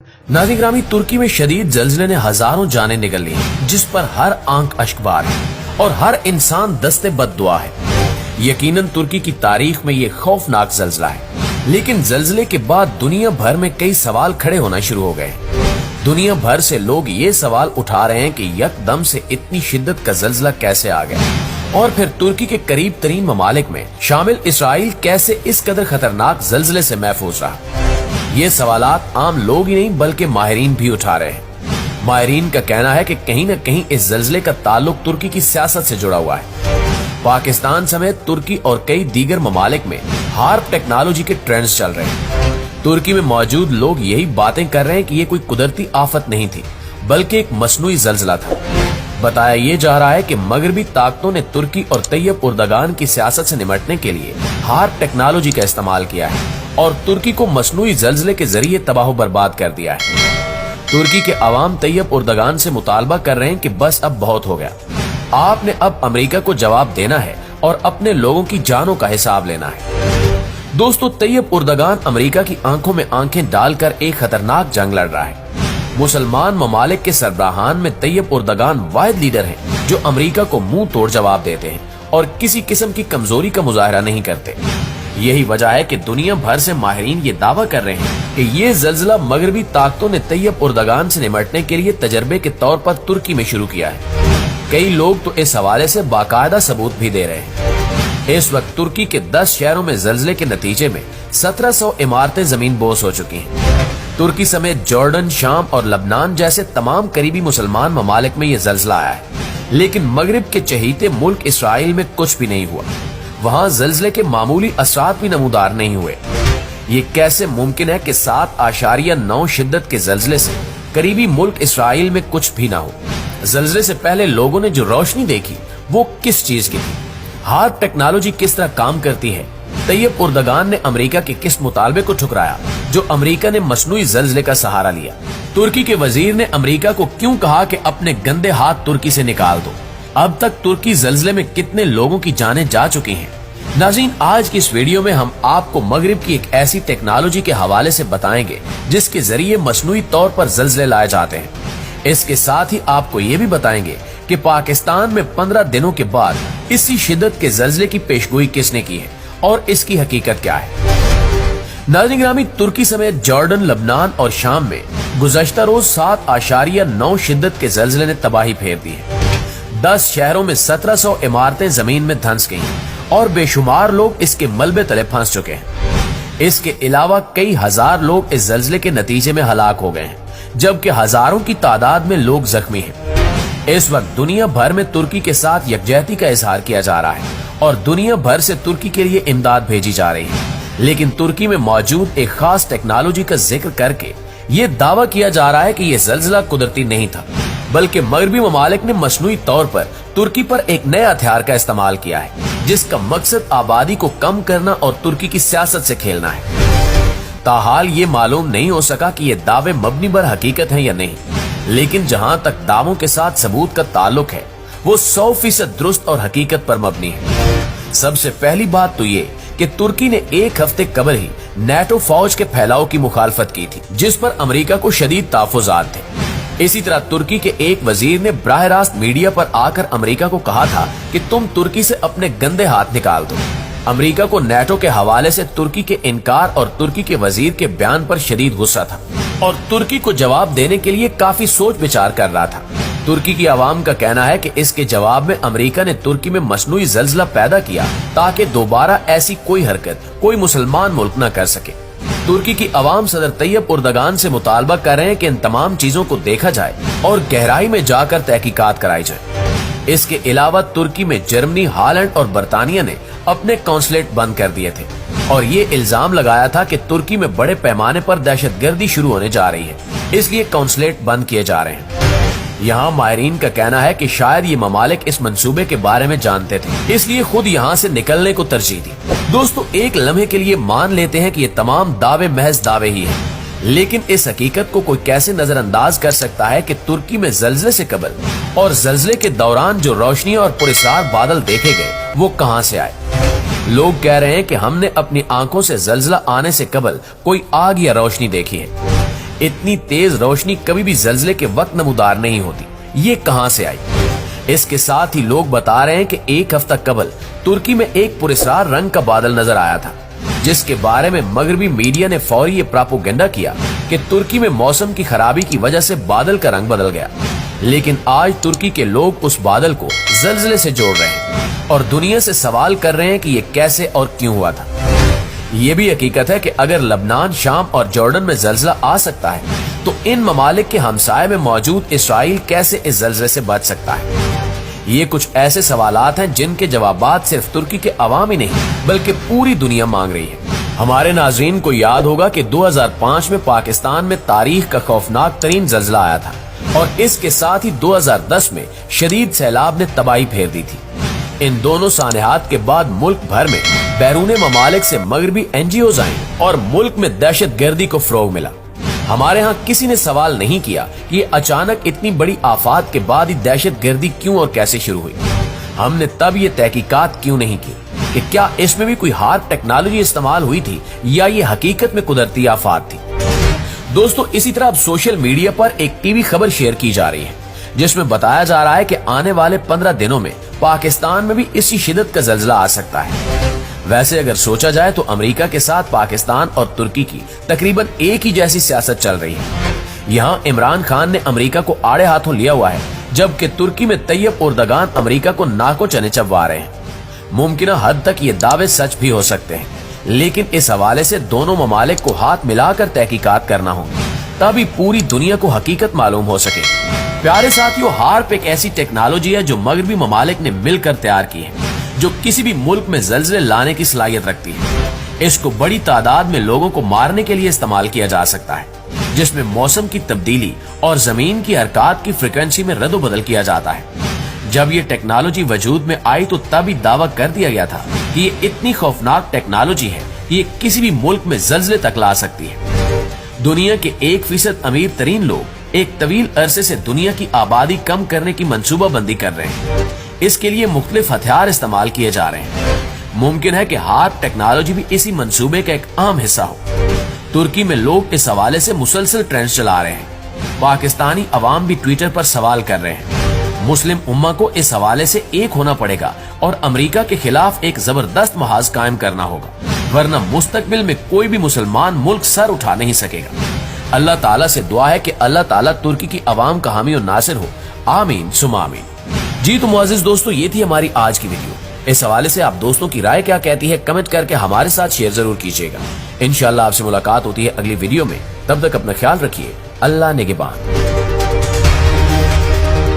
नाज़रीन ग्रामी, तुर्की में शदीद जल्जले ने हजारों जानें निगल ली, जिस पर हर आंख अश्कबार है और हर इंसान दस्ते बद्दुआ है। यकीनन तुर्की की तारीख में ये खौफनाक जल्जला है, लेकिन जल्जले के बाद दुनिया भर में कई सवाल खड़े होना शुरू हो गए। दुनिया भर से लोग ये सवाल उठा रहे हैं कि यकदम से इतनी शिद्दत का जल्जला कैसे आ गया और फिर तुर्की के करीब तरीन ममालिक में शामिल इसराइल कैसे इस कदर खतरनाक जल्जले से महफूज रहा। ये सवालात आम लोग ही नहीं बल्कि माहिरीन भी उठा रहे हैं। माहिरीन का कहना है कि कहीं न कहीं इस जल्जले का ताल्लुक तुर्की की सियासत से जुड़ा हुआ है। पाकिस्तान समेत तुर्की और कई दीगर ममालिक में हार्प टेक्नोलॉजी के ट्रेंड्स चल रहे हैं। तुर्की में मौजूद लोग यही बातें कर रहे हैं कि ये कोई कुदरती आफत नहीं थी बल्कि एक मसनूई जल्जला था। बताया ये जा रहा है कि मगरबी ताकतों ने तुर्की और तैयब उर्दगान की सियासत से निपटने के लिए हार्प टेक्नोलॉजी का इस्तेमाल किया है और तुर्की को मसनूई जल्जले के जरिए तबाह बर्बाद कर दिया है। तुर्की के अवाम तैयब उर्दगान से मुतालबा कर रहे हैं कि बस अब बहुत हो गया, आपने अब अमेरिका को जवाब देना है और अपने लोगों की जानों का हिसाब लेना है। दोस्तों, तैयब उर्दगान अमेरिका की आंखों में आंखें डालकर एक खतरनाक जंग लड़ रहा है। मुसलमान ममालिक के सरबराहान में तैयब उर्दगान वाहिद लीडर हैं जो अमेरिका को मुंह तोड़ जवाब देते हैं और किसी किस्म की कमजोरी का मुजाहरा नहीं करते। यही वजह है कि दुनिया भर से माहिरीन ये दावा कर रहे हैं कि ये जल्जला मगरबी ताकतों ने तैयब उर्दगान से निपटने के लिए तजर्बे के तौर पर तुर्की में शुरू किया है। कई लोग तो इस हवाले से बाकायदा सबूत भी दे रहे हैं। इस वक्त तुर्की के 10 शहरों में जल्जले के नतीजे में 1700 इमारतें जमीन बोस हो चुकी हैं। तुर्की समेत जॉर्डन, शाम और लबनान जैसे तमाम करीबी मुसलमान ममालिक में ये जल्जला आया है, लेकिन मगरिब के चहीते मुल्क इसराइल में कुछ भी नहीं हुआ। वहाँ जल्जले के मामूली असरात भी नमूदार नहीं हुए। ये कैसे मुमकिन है कि 7.9 शिद्दत के जल्जले से करीबी मुल्क इसराइल में कुछ भी ना हो। जल्जले से पहले लोगों ने जो रोशनी देखी वो किस चीज की थी? हार्प टेक्नोलॉजी किस तरह काम करती है? तैयब उर्दगान ने अमेरिका के किस मुतालबे को ठुकराया जो अमेरिका ने मसनूई जल्जले का सहारा लिया? तुर्की के वजीर ने अमेरिका को क्यों कहा कि अपने गंदे हाथ तुर्की से निकाल दो? अब तक तुर्की जल्जले में कितने लोगों की जानें जा चुकी हैं? नाज़रीन, आज की इस वीडियो में हम आपको मगरिब की एक ऐसी टेक्नोलॉजी के हवाले से बताएंगे जिसके जरिए मसनूई तौर पर जल्जले लाए जाते हैं। इसके साथ ही आपको ये भी बताएंगे कि पाकिस्तान में 15 दिनों के बाद इसी शिद्दत के जल्जले की पेशगोई किसने की है और इसकी हकीकत क्या है। नाज़रीन ग्रामी, तुर्की समेत जॉर्डन, लबनान और शाम में गुज़श्ता रोज 7.9 शिद्दत के जल्जले ने तबाही फेर दी है। 10 शहरों में 1700 इमारतें जमीन में धंस गई और बेशुमार लोग इसके मलबे तले फंस चुके हैं। इसके अलावा कई हजार लोग इस जल्जले के नतीजे में हलाक हो गए हैं, जबकि हजारों की तादाद में लोग जख्मी हैं। इस वक्त दुनिया भर में तुर्की के साथ यकजहती का इजहार किया जा रहा है और दुनिया भर से तुर्की के लिए इमदाद भेजी जा रही है, लेकिन तुर्की में मौजूद एक खास टेक्नोलॉजी का जिक्र करके ये दावा किया जा रहा है कि ये जल्जला कुदरती नहीं था, बल्कि मगरबी ममालिक ने मसनूई तौर पर तुर्की पर एक नए हथियार का इस्तेमाल किया है जिसका मकसद आबादी को कम करना और तुर्की की सियासत से खेलना है। ताहाल ये मालूम नहीं हो सका कि ये दावे मबनी बर हकीकत हैं या नहीं, लेकिन जहां तक दावों के साथ सबूत का ताल्लुक है वो 100% दुरुस्त और हकीकत पर मबनी है। सबसे पहली बात तो ये कि तुर्की ने एक हफ्ते कबल ही नेटो फौज के फैलाव की मुखालफत की थी, जिस पर अमेरिका को शदीद तहफ्फुज़ात थे। इसी तरह तुर्की के एक वजीर ने बराह रास्त मीडिया पर आकर अमेरिका को कहा था कि तुम तुर्की से अपने गंदे हाथ निकाल दो। अमेरिका को नेटो के हवाले से तुर्की के इनकार और तुर्की के वजीर के बयान पर शदीद गुस्सा था और तुर्की को जवाब देने के लिए काफी सोच विचार कर रहा था। तुर्की की आवाम का कहना है कि इसके जवाब में अमेरिका ने तुर्की में मसनूई जल्जला पैदा किया ताकि दोबारा ऐसी कोई हरकत कोई मुसलमान मुल्क न कर सके। तुर्की की आवाम सदर तैयब उर्दगान से मुतालबा कर रहे हैं कि इन तमाम चीजों को देखा जाए और गहराई में जाकर तहकीकात कराई जाए। इसके अलावा तुर्की में जर्मनी, हालैंड और बरतानिया ने अपने कौंसलेट बंद कर दिए थे और ये इल्जाम लगाया था कि तुर्की में बड़े पैमाने पर दहशतगर्दी शुरू होने जा रही है, इसलिए कौंसलेट बंद किए जा रहे हैं। यहाँ माहिरीन का कहना है कि शायद ये ममालिक इस मंसूबे के बारे में जानते थे, इसलिए खुद यहाँ से निकलने को तरजीह दी। दोस्तों, एक लम्हे के लिए मान लेते हैं कि ये तमाम दावे महज दावे ही हैं, लेकिन इस हकीकत को कोई कैसे नजरअंदाज कर सकता है कि तुर्की में जल्जले से कबल और जल्जले के दौरान जो रोशनी और पुरस्कार बादल देखे गए वो कहां से आए? लोग कह रहे हैं कि हमने अपनी आंखों से जल्जला आने से कबल कोई आग या रोशनी देखी है। इतनी तेज रोशनी कभी भी जल्जले के वक्त नमूदार नहीं होती, ये कहां से आई? इसके साथ ही लोग बता रहे हैं कि एक हफ्ता कबल तुर्की में एक पुरस्कार रंग का बादल नजर आया था, जिसके बारे में मगरबी मीडिया ने फौरी ये प्रोपेगेंडा किया कि तुर्की में मौसम की खराबी की वजह से बादल का रंग बदल गया। लेकिन आज तुर्की के लोग उस बादल को जल्जले से जोड़ रहे हैं और दुनिया से सवाल कर रहे हैं कि ये कैसे और क्यों हुआ था। ये भी हकीकत है कि अगर लबनान, शाम और जॉर्डन में जल्जला आ सकता है तो इन ममालिक के हमसाये में मौजूद इसराइल कैसे इस जल्जले से बच सकता है? ये कुछ ऐसे सवालात हैं जिनके जवाबात सिर्फ तुर्की के अवाम ही नहीं बल्कि पूरी दुनिया मांग रही है। हमारे नाज़रीन को याद होगा कि 2005 में पाकिस्तान में तारीख का खौफनाक तरीन जल्जला आया था और इसके साथ ही 2010 में शदीद सैलाब ने तबाही फेर दी थी। इन दोनों सानहात के बाद मुल्क भर में बैरून ममालिक से मगरबी NGOs आई और मुल्क में दहशत गर्दी को फरोग मिला। हमारे यहाँ किसी ने सवाल नहीं किया कि ये अचानक इतनी बड़ी आफात के बाद ही दहशत गर्दी क्यों और कैसे शुरू हुई। हमने तब ये तहकीकात क्यों नहीं की कि क्या इसमें भी कोई हार्ड टेक्नोलॉजी इस्तेमाल हुई थी या ये हकीकत में कुदरती आफात थी। दोस्तों, इसी तरह अब सोशल मीडिया पर एक टीवी खबर शेयर की जा रही है जिसमें बताया जा रहा है कि आने वाले 15 दिनों में पाकिस्तान में भी इसी शिद्दत का जल्जला आ सकता है। वैसे अगर सोचा जाए तो अमेरिका के साथ पाकिस्तान और तुर्की की तकरीबन एक ही जैसी सियासत चल रही है। यहाँ इमरान खान ने अमेरिका को आड़े हाथों लिया हुआ है, जबकि तुर्की में तैयब उर्दगान अमेरिका को नाको चने चबवा रहे हैं। मुमकिन हद तक ये दावे सच भी हो सकते हैं, लेकिन इस हवाले से दोनों ममालिक को हाथ मिलाकर तहकीकात करना होगी, तभी पूरी दुनिया को हकीकत मालूम हो सके। प्यारे साथियों, हार्प एक ऐसी टेक्नोलॉजी है जो मगरबी ममालिक ने मिलकर तैयार की है, जो किसी भी मुल्क में जल्जले लाने की सलाहियत रखती है। इसको बड़ी तादाद में लोगों को मारने के लिए इस्तेमाल किया जा सकता है, जिसमें मौसम की तब्दीली और जमीन की हरकत की फ्रिक्वेंसी में रद्द-बदल किया जाता है। जब ये टेक्नोलॉजी वजूद में आई तो तभी दावा कर दिया गया था कि ये इतनी खौफनाक टेक्नोलॉजी है कि ये किसी भी मुल्क में जल्जले तक ला सकती है। दुनिया के 1% अमीर तरीन लोग एक तवील अरसे से दुनिया की आबादी कम करने की मंसूबाबंदी कर रहे हैं। इसके लिए मुख्तलिफ हथियार इस्तेमाल किए जा रहे हैं। मुमकिन है कि हार्प टेक्नोलॉजी भी इसी मंसूबे का एक अहम हिस्सा हो। तुर्की में लोग इस हवाले से मुसलसल ट्रेंड्स चला रहे हैं। पाकिस्तानी अवाम भी ट्विटर पर सवाल कर रहे हैं। मुस्लिम उम्मा को इस हवाले से एक होना पड़ेगा और अमेरिका के खिलाफ एक जबरदस्त महाज कायम करना होगा, वरना मुस्तकबिल में कोई भी मुसलमान मुल्क सर उठा नहीं सकेगा। अल्लाह ताला से दुआ है कि अल्लाह ताला तुर्की की अवाम का हामी और नासिर हो। आमीन सुमा आमीन। जी तो मुअज़्ज़िज़ दोस्तों, ये थी हमारी आज की वीडियो। इस हवाले से आप दोस्तों की राय क्या कहती है कमेंट करके हमारे साथ शेयर जरूर कीजिएगा। इंशाअल्लाह आपसे मुलाकात होती है अगली वीडियो में। तब तक अपना ख्याल रखिए। अल्लाह निगहबान।